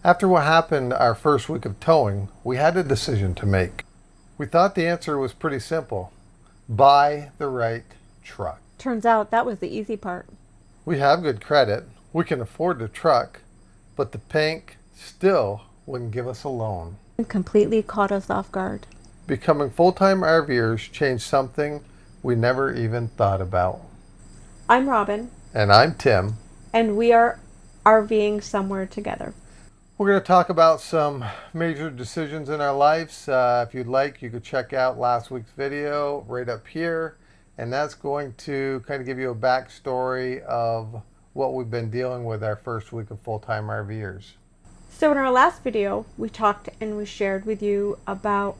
After what happened our first week of towing, we had a decision to make. We thought the answer was pretty simple. Buy the right truck. Turns out that was the easy part. We have good credit, we can afford the truck, but the bank still wouldn't give us a loan. It completely caught us off guard. Becoming full-time RVers changed something we never even thought about. I'm Robin, And I'm Tim. and we are RVing Somewhere Together. We're going to talk about some major decisions in our lives. If you'd like, you could check out last week's video right up here. And that's going to kind of give you a backstory of what we've been dealing with our first week of full-time RVers. So in our last video, we talked and we shared with you about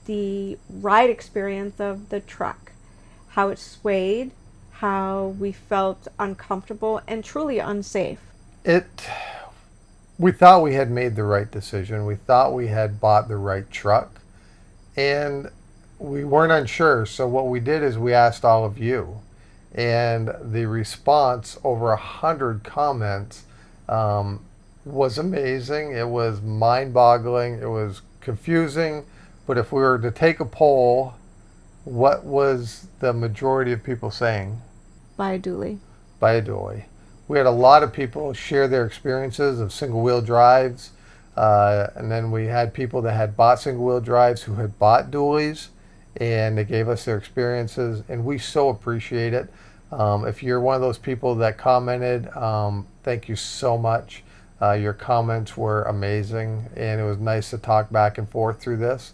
the ride experience of the truck, how it swayed, how we felt uncomfortable and truly unsafe. We thought we had made the right decision. We thought we had bought the right truck, and we weren't unsure. So what we did is we asked all of you, and the response, over 100 comments, was amazing. It was mind-boggling. It was confusing. But if we were to take a poll, what was the majority of people saying? Buy a dually. Buy a dually. We had a lot of people share their experiences of single-wheel drives, and then we had people that had bought single-wheel drives who had bought dualies, and they gave us their experiences, and we so appreciate it. If you're one of those people that commented, thank you so much. Your comments were amazing, and it was nice to talk back and forth through this.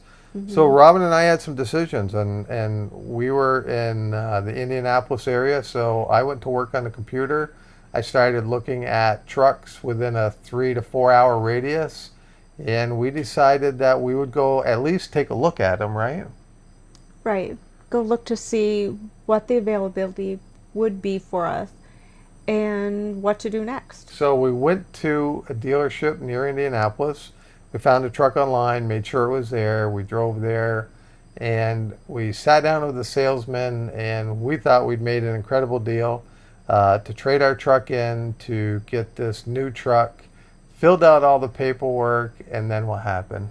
So Robin and I had some decisions, and we were in the Indianapolis area, so I went to work on the computer. I started looking at trucks within a 3 to 4 hour radius, and we decided that we would go at least take a look at them, right? Right. Go look to see what the availability would be for us and what to do next. So we went to a dealership near Indianapolis. We found a truck online, made sure it was there. We drove there, and we sat down with the salesman, and we thought we'd made an incredible deal. To trade our truck in, to get this new truck, filled out all the paperwork, and then what happened?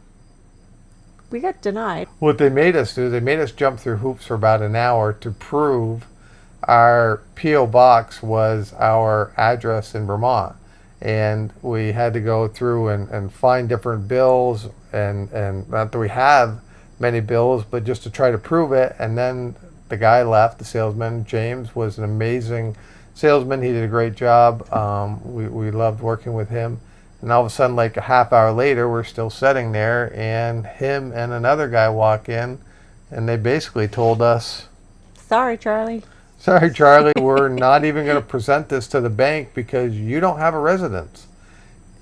We got denied. What they made us do, they made us jump through hoops for about an hour to prove our P.O. box was our address in Vermont. And we had to go through and find different bills, and not that we have many bills, but just to try to prove it. And then the guy left, the salesman. James was an amazing salesman. He did a great job. We loved working with him. And all of a sudden, like a half hour later, we're still sitting there, and him and another guy walk in, and they basically told us, Sorry, Charlie. sorry, Charlie, we're not even going to present this to the bank because you don't have a residence.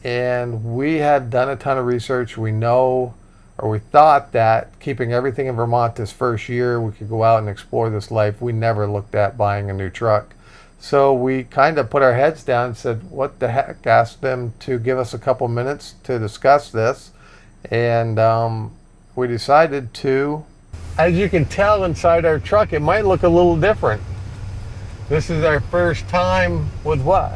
And we had done a ton of research. We know, or we thought that keeping everything in Vermont this first year, we could go out and explore this life. We never looked at buying a new truck. So we kind of put our heads down and said, what the heck, asked them to give us a couple minutes to discuss this. And we decided to, as you can tell inside our truck, it might look a little different. This is our first time with what?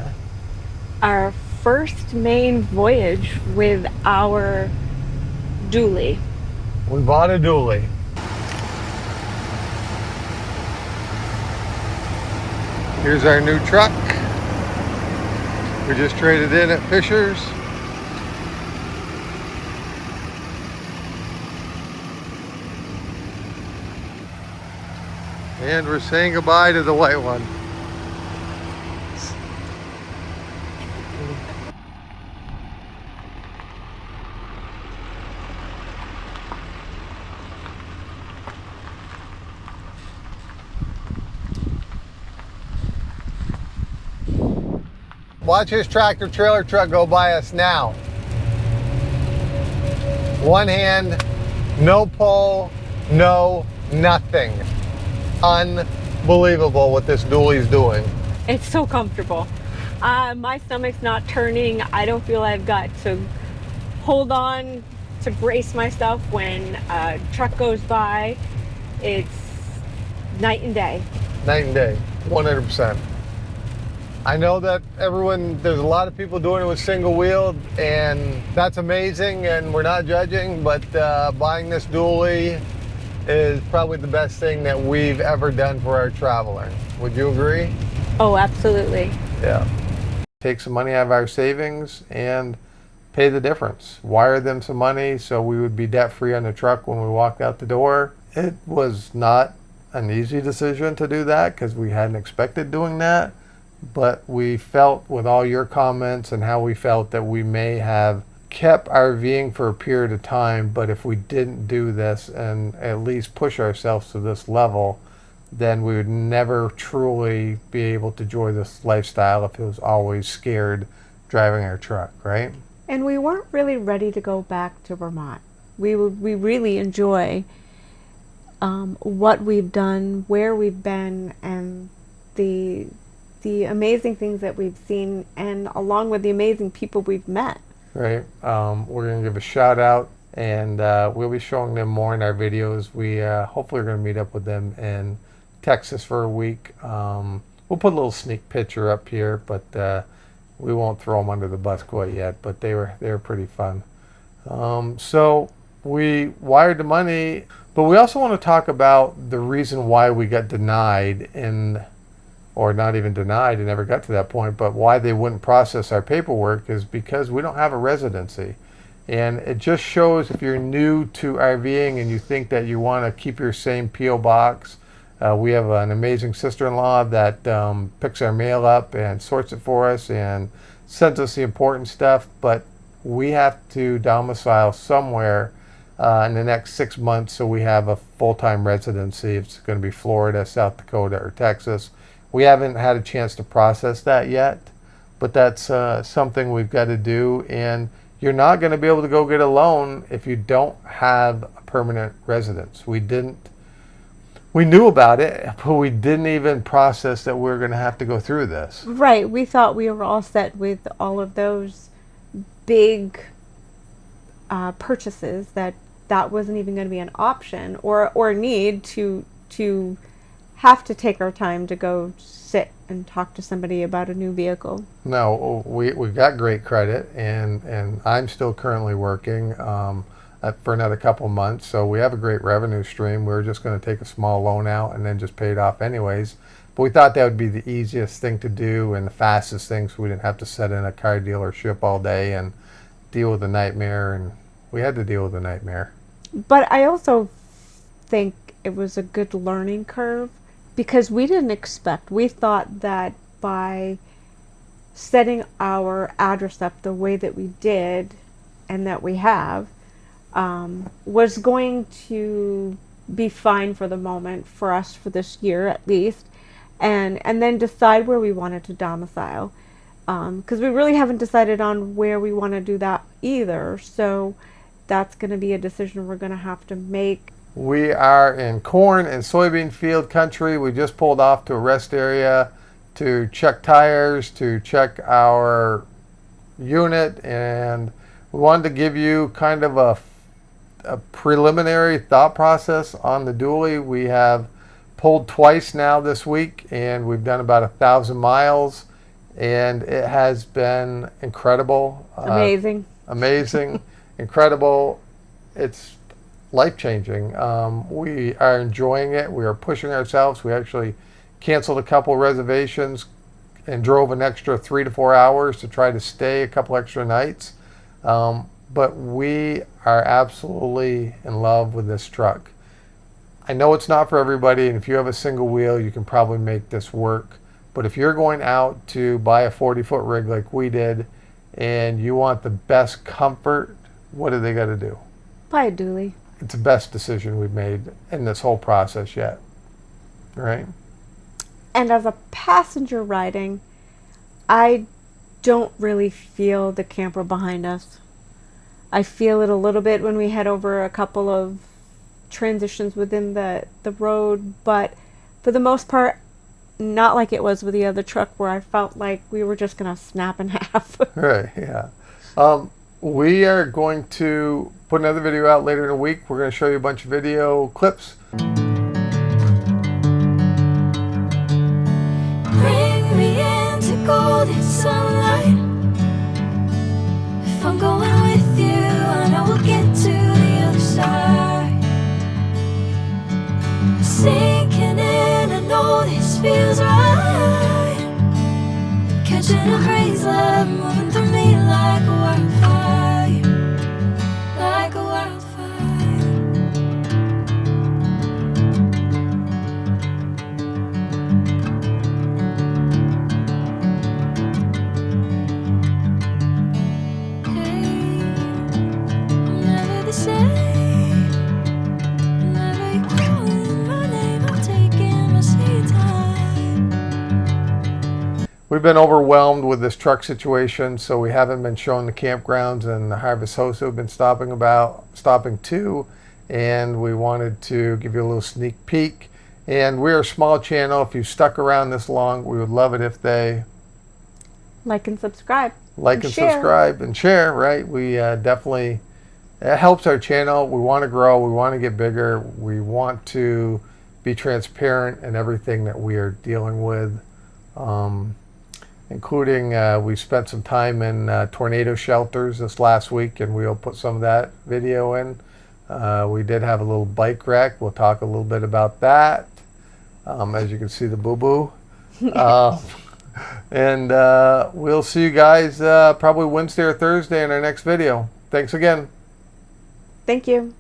Our first main voyage with our dually. We bought a dually. Here's our new truck. We just traded in at Fisher's. And we're saying goodbye to the white one. Watch his tractor trailer truck go by us now. One hand, no pole, no nothing. Unbelievable what this dually's doing. It's so comfortable. My stomach's not turning. I don't feel I've got to hold on to brace myself when a truck goes by. It's night and day. Night and day, 100%. I know that there's a lot of people doing it with single wheel, and that's amazing, and we're not judging, but buying this dually is probably the best thing that we've ever done for our traveler. Would you agree? Oh, absolutely. Yeah. Take some money out of our savings and pay the difference. Wire them some money so we would be debt free on the truck when we walked out the door. It was not an easy decision to do that because we hadn't expected doing that, but we felt with all your comments and how we felt that we may have kept RVing for a period of time, but if we didn't do this and at least push ourselves to this level, then we would never truly be able to enjoy this lifestyle if it was always scared driving our truck, right? And we weren't really ready to go back to Vermont. We really enjoy what we've done, where we've been, and the amazing things that we've seen, and along with the amazing people we've met. Right. We're going to give a shout out, and we'll be showing them more in our videos. We hopefully are going to meet up with them in Texas for a week. We'll put a little sneak picture up here, but we won't throw them under the bus quite yet. But they were pretty fun. So we wired the money, but we also want to talk about the reason why we got denied or not even denied, it never got to that point, but why they wouldn't process our paperwork is because we don't have a residency. And it just shows if you're new to RVing and you think that you want to keep your same P.O. box. We have an amazing sister-in-law that picks our mail up and sorts it for us and sends us the important stuff, but we have to domicile somewhere in the next 6 months so we have a full-time residency. It's going to be Florida, South Dakota, or Texas. We haven't had a chance to process that yet, but that's something we've got to do. And you're not going to be able to go get a loan if you don't have a permanent residence. We knew about it, but we didn't even process that we were going to have to go through this. Right. We thought we were all set with all of those big purchases that wasn't even going to be an option or a need to have to take our time to go sit and talk to somebody about a new vehicle. No, we've got great credit, and I'm still currently working for another couple months, so we have a great revenue stream. We were just going to take a small loan out and then just pay it off anyways. But we thought that would be the easiest thing to do and the fastest thing, so we didn't have to sit in a car dealership all day and deal with the nightmare, and we had to deal with the nightmare. But I also think it was a good learning curve, because we thought that by setting our address up the way that we did and that we have was going to be fine for the moment, for us, for this year at least, and then decide where we wanted to domicile, because we really haven't decided on where we want to do that either. So that's going to be a decision we're going to have to make. We are in corn and soybean field country. We just pulled off to a rest area to check tires, to check our unit, and we wanted to give you kind of a preliminary thought process on the dually. We have pulled twice now this week, and we've done about 1,000 miles, and it has been incredible. Amazing. Incredible. It's life-changing. We are enjoying it. We are pushing ourselves. We actually canceled a couple reservations and drove an extra 3 to 4 hours to try to stay a couple extra nights. But we are absolutely in love with this truck. I know it's not for everybody, and if you have a single wheel, you can probably make this work. But if you're going out to buy a 40-foot rig like we did, and you want the best comfort, what do they got to do? Buy a dually. It's the best decision we've made in this whole process yet, right? And as a passenger riding, I don't really feel the camper behind us. I feel it a little bit when we head over a couple of transitions within the road, but for the most part, not like it was with the other truck where I felt like we were just going to snap in half. Right, yeah. We are going to put another video out later in the week. We're going to show you a bunch of video clips. Bring me in to go we've been overwhelmed with this truck situation, so we haven't been showing the campgrounds and the Harvest Hosts we've been stopping to, and we wanted to give you a little sneak peek. And we're a small channel. If you stuck around this long, we would love it if they like and subscribe. Subscribe and share, right? We definitely, it helps our channel. We want to grow. We want to get bigger. We want to be transparent in everything that we are dealing with, including we spent some time in tornado shelters this last week, and we'll put some of that video in. We did have a little bike wreck. We'll talk a little bit about that. As you can see, the boo-boo. And we'll see you guys probably Wednesday or Thursday in our next video. Thanks again. Thank you.